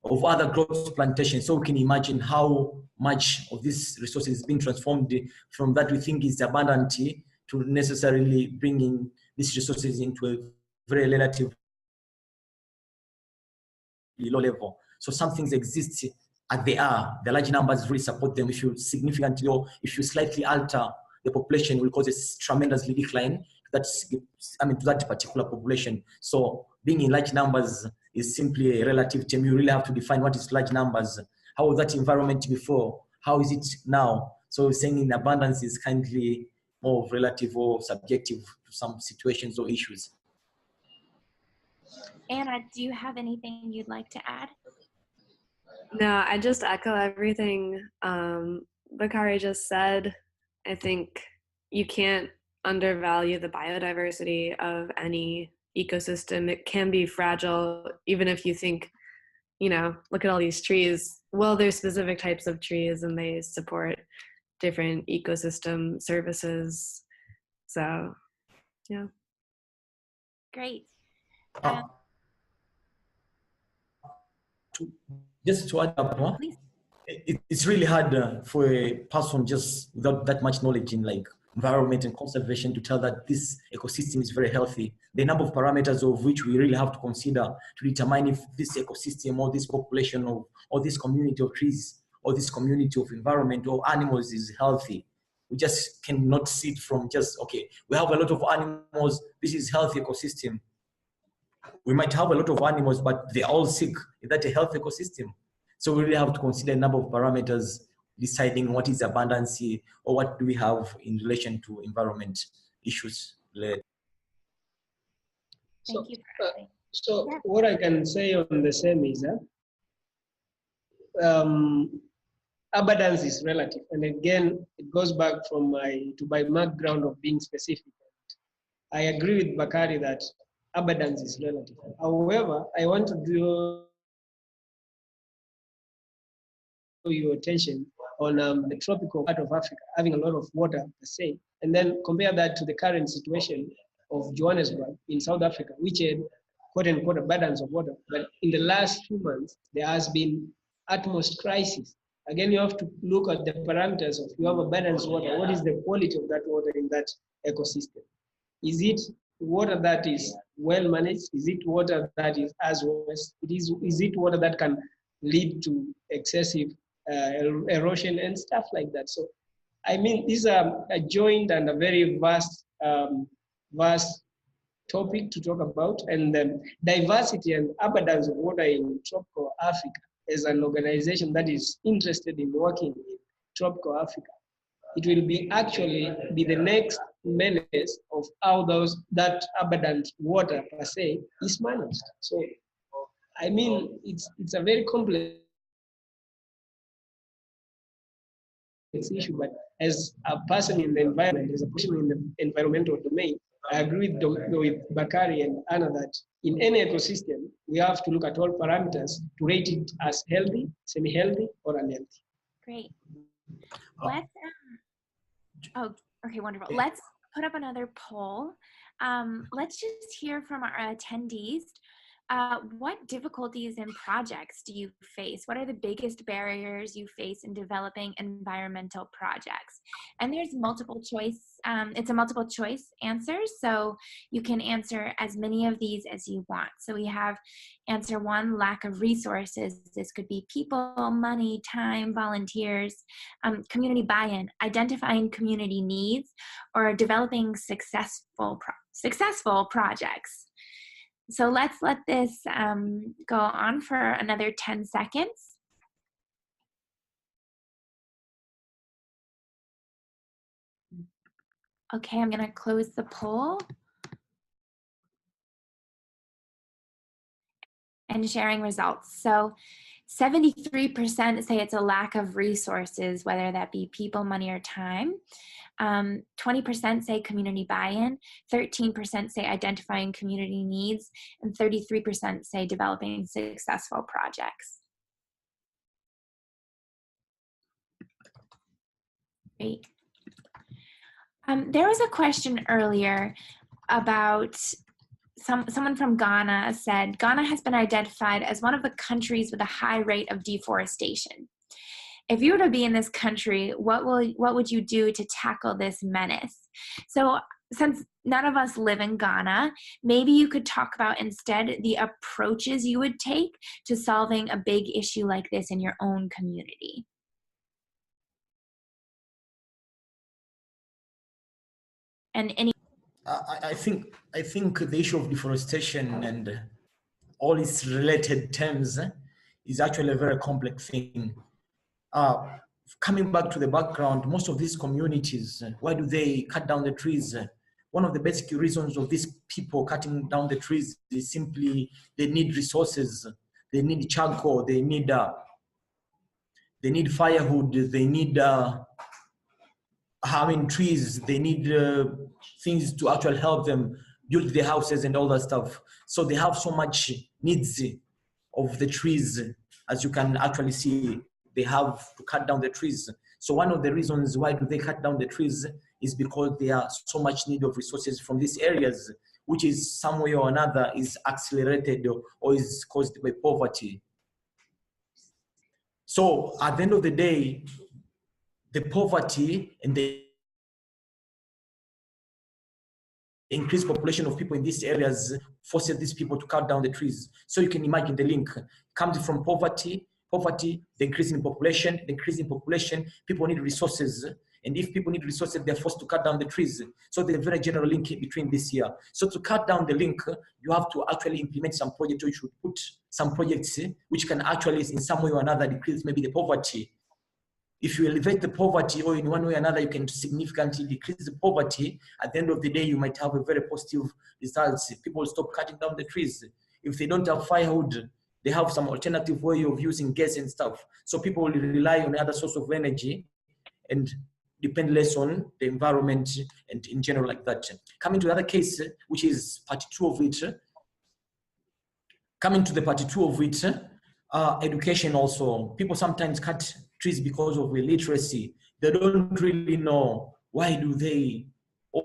of other growth plantations. So we can imagine how much of this resource is being transformed from that we think is abundant to necessarily bringing these resources into a very relatively low level. So some things exist as they are. The large numbers really support them. If you significantly or if you slightly alter the population, will cause a tremendous decline to that particular population. So being in large numbers is simply a relative term. You really have to define what is large numbers. How was that environment before? How is it now? So saying in abundance is kindly more relative or subjective to some situations or issues. Anna, do you have anything you'd like to add? No, I just echo everything Bakari just said. I think you can't undervalue the biodiversity of any ecosystem. It can be fragile, even if you think, look at all these trees. Well, there's specific types of trees and they support different ecosystem services. So, yeah. Great. Just to add up, it's really hard for a person just without that much knowledge in like environment and conservation to tell that this ecosystem is very healthy. The number of parameters of which we really have to consider to determine if this ecosystem or this population or this community of trees or this community of environment or animals is healthy. We just cannot see it from just, okay, we have a lot of animals, this is healthy ecosystem. We might have a lot of animals, but they're all sick. Is that a healthy ecosystem? So we really have to consider a number of parameters deciding what is abundance or what do we have in relation to environment issues. Thank you. So what I can say on the same is that abundance is relative. And again, it goes back from my background of being specific. I agree with Bakari that abundance is relative. However, I want to draw your attention on the tropical part of Africa, having a lot of water per se, and then compare that to the current situation of Johannesburg in South Africa, which had quote-unquote abundance of water. But in the last few months, there has been utmost crisis. Again, you have to look at the parameters of you have abundance of water. What is the quality of that water in that ecosystem? Is it water that is well managed? Is it water that is as waste? Is it water that can lead to excessive erosion and stuff like that? So, I mean, these are a joint and a very vast topic to talk about, and diversity and abundance of water in tropical Africa as an organization that is interested in working in tropical Africa. It will be the next menace of how that abundant water per se is managed. So, I mean, it's a very complex issue, but as a person in the environment, as a person in the environmental domain, I agree with Bakari and Anna that in any ecosystem, we have to look at all parameters to rate it as healthy, semi-healthy, or unhealthy. Great. Let's, oh, okay, wonderful. Let's put up another poll. Let's just hear from our attendees. What difficulties in projects do you face? What are the biggest barriers you face in developing environmental projects? And there's multiple choice, it's a multiple choice answer, so you can answer as many of these as you want. So we have answer 1, lack of resources. This could be people, money, time, volunteers, community buy-in, identifying community needs, or developing successful projects. So let's let this go on for another 10 seconds. Okay, I'm gonna close the poll. And sharing results. So 73% say it's a lack of resources, whether that be people, money, or time. 20% say community buy-in, 13% say identifying community needs, and 33% say developing successful projects. Great. There was a question earlier about someone from Ghana said, Ghana has been identified as one of the countries with a high rate of deforestation. If you were to be in this country, what would you do to tackle this menace? So since none of us live in Ghana, maybe you could talk about instead the approaches you would take to solving a big issue like this in your own community. And any I think the issue of deforestation and all its related terms is actually a very complex thing. Coming back to the background, most of these communities, why do they cut down the trees? One of the basic reasons of these people cutting down the trees is simply they need resources. They need charcoal. They need firewood. They need trees. They need things to actually help them build their houses and all that stuff. So they have so much needs of the trees, as you can actually see. They have to cut down the trees. So one of the reasons why do they cut down the trees is because they are so much need of resources from these areas, which is some way or another is accelerated or is caused by poverty. So at the end of the day, the poverty and the increased population of people in these areas forces these people to cut down the trees. So you can imagine the link comes from poverty, the increase in population, people need resources. And if people need resources, they're forced to cut down the trees. So there's a very general link between this here. So to cut down the link, you have to actually implement some projects, or you should put some projects which can actually in some way or another decrease maybe the poverty. If you elevate the poverty, or in one way or another, you can significantly decrease the poverty, at the end of the day, you might have a very positive results. People stop cutting down the trees. If they don't have firewood, they have some alternative way of using gas and stuff. So people will rely on other source of energy and depend less on the environment and in general like that. Coming to another case, which is part 2 of it. Coming to the part 2 of it, education also. People sometimes cut trees because of illiteracy. They don't really know why do they, or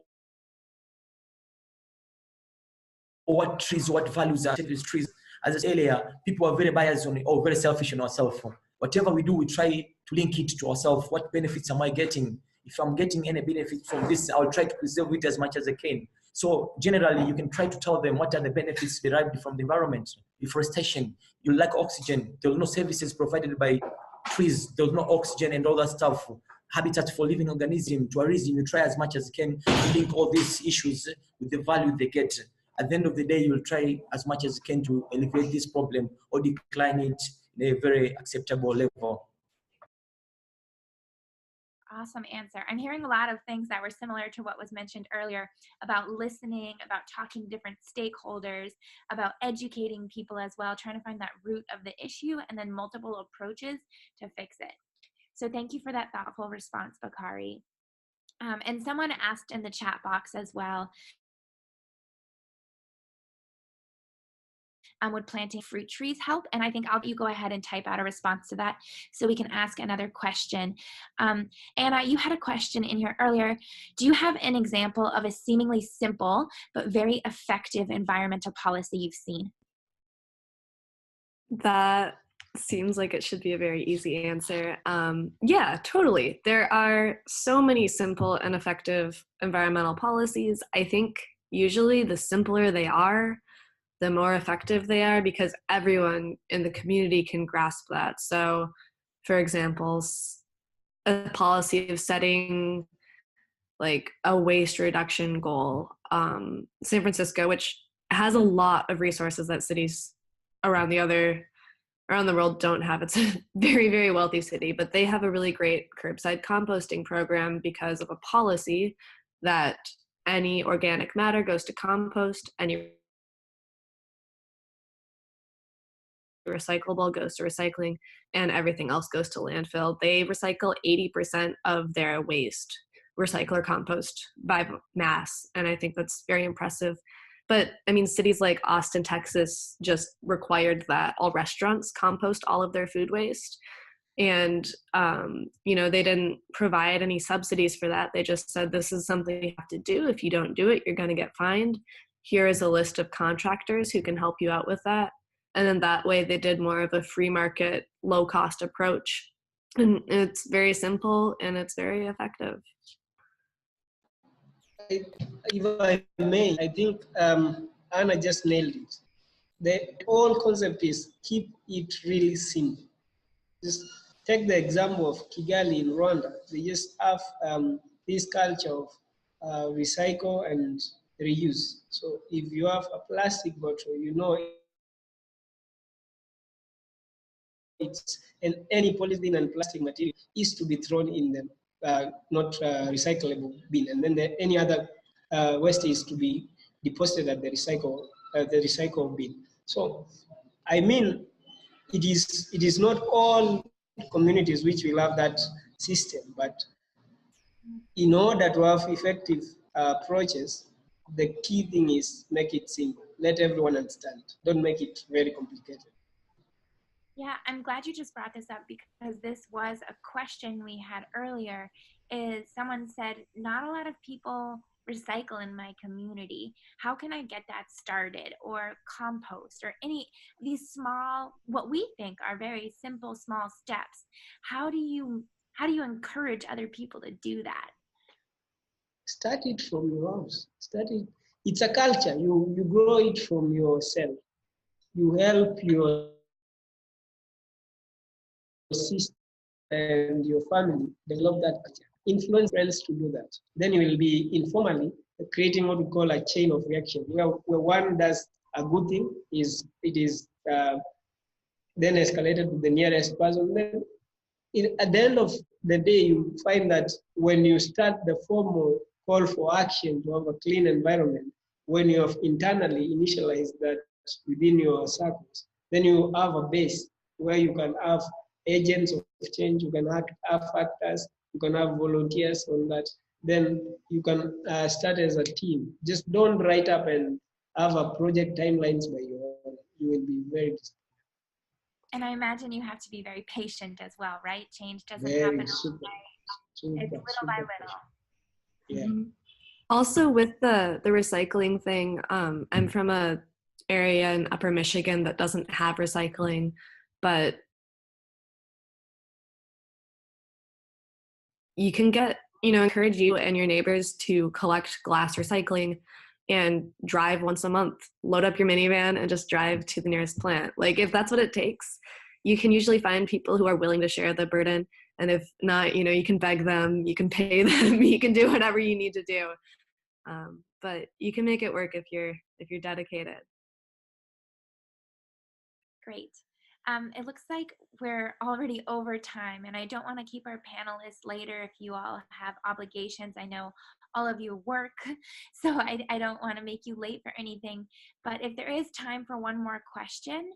what trees, what values are these trees. As I said earlier, people are very biased on or very selfish on ourselves. Whatever we do, we try to link it to ourselves. What benefits am I getting? If I'm getting any benefit from this, I'll try to preserve it as much as I can. So generally, you can try to tell them what are the benefits derived from the environment. Deforestation, you lack oxygen. There are no services provided by trees. There's no oxygen and all that stuff. Habitat for living organism, tourism, you try as much as you can to link all these issues with the value they get. At the end of the day, you'll try as much as you can to alleviate this problem or decline it in a very acceptable level. Awesome answer. I'm hearing a lot of things that were similar to what was mentioned earlier about listening, about talking to different stakeholders, about educating people as well, trying to find that root of the issue, and then multiple approaches to fix it. So thank you for that thoughtful response, Bakari. And someone asked in the chat box as well, would planting fruit trees help? And I think you go ahead and type out a response to that so we can ask another question. Anna, you had a question in here earlier. Do you have an example of a seemingly simple but very effective environmental policy you've seen? That seems like it should be a very easy answer. Yeah, totally. There are so many simple and effective environmental policies. I think usually the simpler they are, the more effective they are, because everyone in the community can grasp that. So, for example, a policy of setting like a waste reduction goal. San Francisco, which has a lot of resources that cities around the world don't have. It's a very, very wealthy city, but they have a really great curbside composting program because of a policy that any organic matter goes to compost, any recyclable goes to recycling, and everything else goes to landfill. They recycle 80% of their waste, recycle or compost by mass, and I think that's very impressive. But I mean, cities like Austin, Texas just required that all restaurants compost all of their food waste. And, they didn't provide any subsidies for that. They just said, this is something you have to do. If you don't do it, you're going to get fined. Here is a list of contractors who can help you out with that. And then that way they did more of a free market, low cost approach. And it's very simple and it's very effective. If I may, I think Anna just nailed it. The whole concept is keep it really simple. Just take the example of Kigali in Rwanda. They just have this culture of recycle and reuse. So if you have a plastic bottle, it's and any polythene and plastic material is to be thrown in the not recyclable bin, and then any other waste is to be deposited at the recycle bin. So, I mean, it is not all communities which will have that system, but in order to have effective approaches, the key thing is make it simple. Let everyone understand. Don't make it very complicated. Yeah, I'm glad you just brought this up because this was a question we had earlier. Is someone said, not a lot of people recycle in my community. How can I get that started? Or compost or any these small, what we think are very simple, small steps. How do you encourage other people to do that? Start it from your house. It's a culture. You grow it from yourself. You help your sister and your family develop that culture. Influence friends to do that. Then you will be informally creating what we call a chain of reaction, where one does a good thing, it is then escalated to the nearest person. Then at the end of the day, you find that when you start the formal call for action to have a clean environment, when you have internally initialized that within your circles, then you have a base where you can have agents of change, you can have actors, you can have volunteers on that. Then you can start as a team. Just don't write up and have a project timelines by your own. You will be very disappointed. And I imagine you have to be very patient as well, right? Change doesn't Very happen super, overnight. It's little by little. Yeah. Mm-hmm. Also with the recycling thing, I'm from a area in Upper Michigan that doesn't have recycling, but you can encourage you and your neighbors to collect glass recycling and drive once a month, load up your minivan and just drive to the nearest plant. Like if that's what it takes, you can usually find people who are willing to share the burden. And if not, you can beg them, you can pay them, you can do whatever you need to do. But you can make it work if you're dedicated. Great. It looks like we're already over time, and I don't want to keep our panelists later if you all have obligations. I know all of you work, so I don't want to make you late for anything. But if there is time for one more question,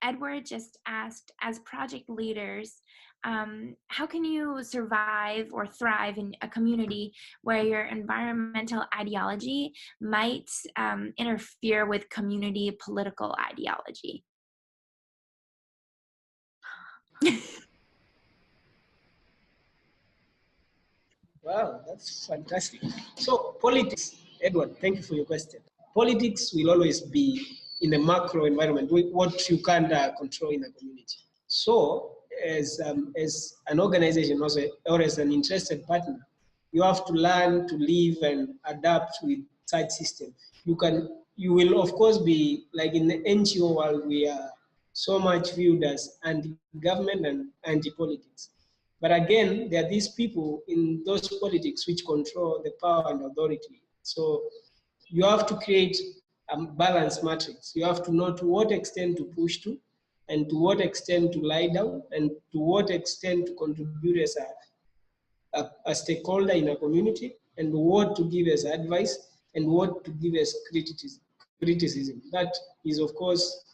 Edward just asked, as project leaders, how can you survive or thrive in a community where your environmental ideology might interfere with community political ideology? Wow, that's fantastic. So politics, Edward, thank you for your question. Politics will always be in the macro environment, what you can't control in a community. So as an organization also, or as an interested partner, you have to learn to live and adapt with such system. You will of course be like in the NGO world, we are so much viewed as anti-government and anti-politics. But again, there are these people in those politics which control the power and authority. So you have to create a balanced matrix. You have to know to what extent to push to, and to what extent to lie down, and to what extent to contribute as a stakeholder in a community, and what to give as advice, and what to give as criticism. That is, of course,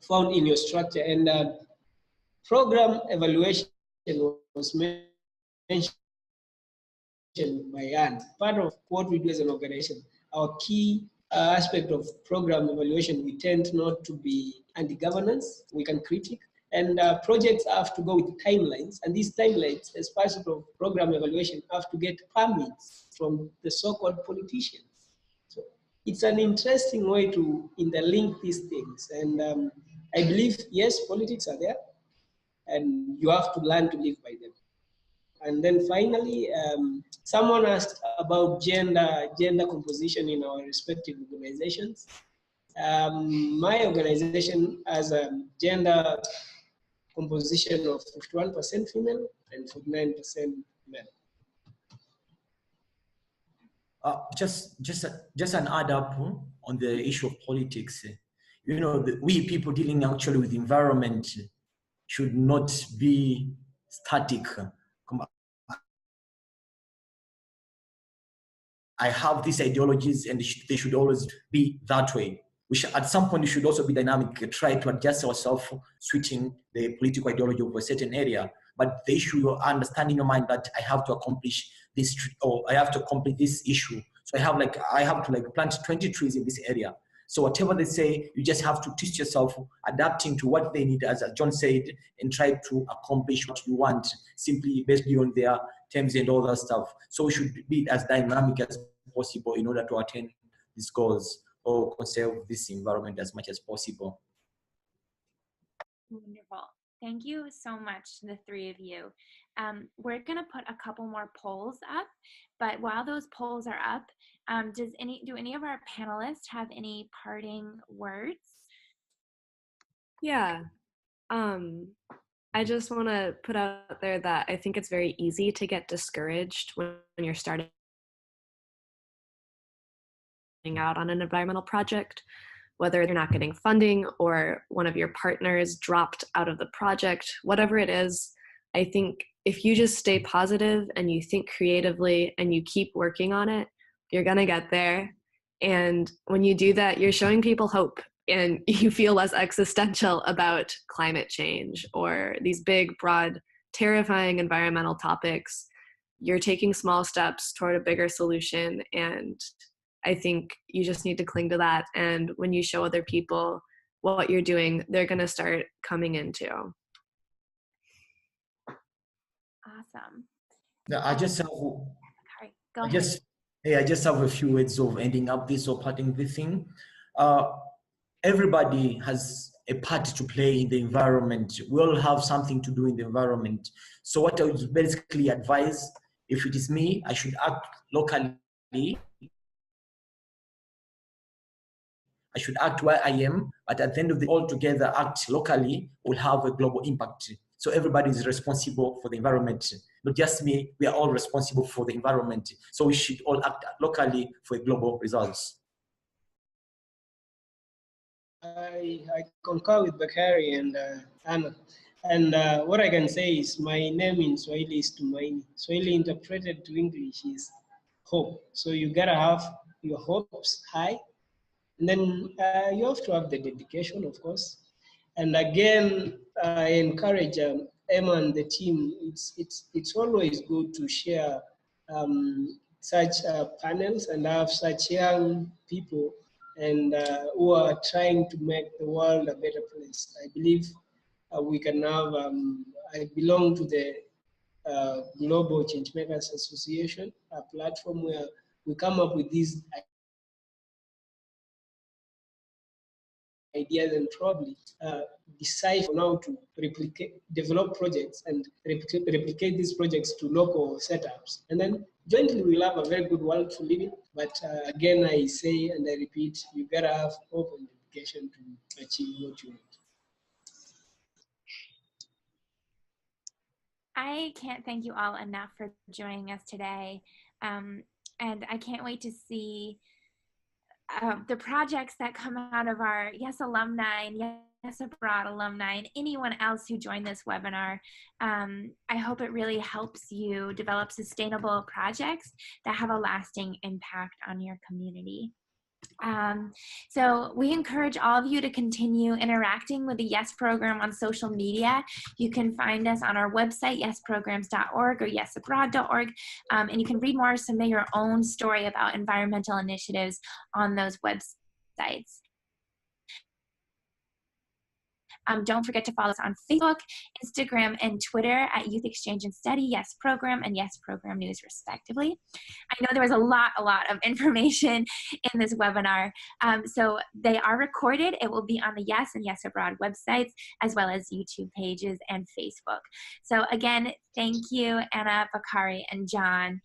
found in your structure. And program evaluation was mentioned by Anne. Part of what we do as an organization, our key aspect of program evaluation, we tend not to be anti-governance, we can critique. And projects have to go with timelines. And these timelines, as part of program evaluation, have to get permits from the so-called politicians. So it's an interesting way to interlink these things. And I believe, yes, politics are there, and you have to learn to live by them. And then finally, someone asked about gender composition in our respective organizations. My organization has a gender composition of 51% female and 49% male. Just an add up on the issue of politics. You know, we people dealing actually with environment should not be static. I have these ideologies and they should always be that way. At some point, we should also be dynamic, try to adjust ourselves, switching the political ideology of a certain area. But they should understand in your mind that I have to accomplish this, or I have to complete this issue. So I have to plant 20 trees in this area. So whatever they say, you just have to teach yourself, adapting to what they need, as John said, and try to accomplish what you want, simply based on their terms and all that stuff. So we should be as dynamic as possible in order to attain these goals or conserve this environment as much as possible. Wonderful. Thank you so much, the three of you. We're going to put a couple more polls up, but while those polls are up, do any of our panelists have any parting words? Yeah. I just want to put out there that I think it's very easy to get discouraged when you're starting out on an environmental project, whether you're not getting funding or one of your partners dropped out of the project, whatever it is. I think if you just stay positive and you think creatively and you keep working on it, you're going to get there. And when you do that, you're showing people hope, and you feel less existential about climate change or these big, broad, terrifying environmental topics. You're taking small steps toward a bigger solution, and I think you just need to cling to that. And when you show other people what you're doing, they're going to start coming into. Awesome. Yeah, I just have, Sorry, go ahead. I just have a few words of ending up this or parting this thing. Everybody has a part to play in the environment. We all have something to do in the environment. So what I would basically advise, if it is me, I should act locally. I should act where I am, but at the end of the all together act locally will have a global impact. So everybody is responsible for the environment. Not just me, we are all responsible for the environment. So we should all act locally for global results. I concur with Bakari and Anna. And what I can say is my name in Swahili is Tumaini. Swahili interpreted to English is hope. So you gotta have your hopes high. And then you have to have the dedication, of course. And again, I encourage Emma and the team. It's always good to share such panels and have such young people and who are trying to make the world a better place. I believe we can have. I belong to the Global Changemakers Association, a platform where we come up with these ideas and probably decide on how to develop projects and replicate these projects to local setups. And then jointly we'll have a very good world to live in. But again, I say and I repeat, you gotta have hope and dedication to achieve what you want. I can't thank you all enough for joining us today. And I can't wait to see the projects that come out of our YES alumni and YES Abroad alumni and anyone else who joined this webinar. I hope it really helps you develop sustainable projects that have a lasting impact on your community. So we encourage all of you to continue interacting with the YES program on social media. You can find us on our website, yesprograms.org or yesabroad.org, and you can read more or submit your own story about environmental initiatives on those websites. Don't forget to follow us on Facebook, Instagram, and Twitter at Youth Exchange and Study, YES Program, and YES Program News, respectively. I know there was a lot of information in this webinar, so they are recorded. It will be on the YES and YES Abroad websites, as well as YouTube pages and Facebook. So again, thank you, Anna, Bakari, and John.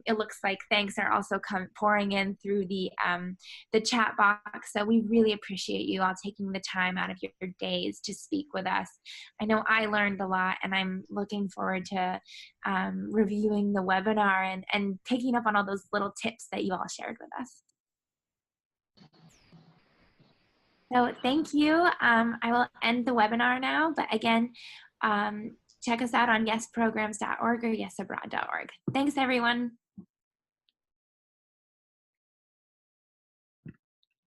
It looks like thanks are also pouring in through the chat box. So we really appreciate you all taking the time out of your days to speak with us. I know I learned a lot, and I'm looking forward to reviewing the webinar and picking up on all those little tips that you all shared with us. So thank you. I will end the webinar now, but again, check us out on yesprograms.org or yesabroad.org. Thanks, everyone.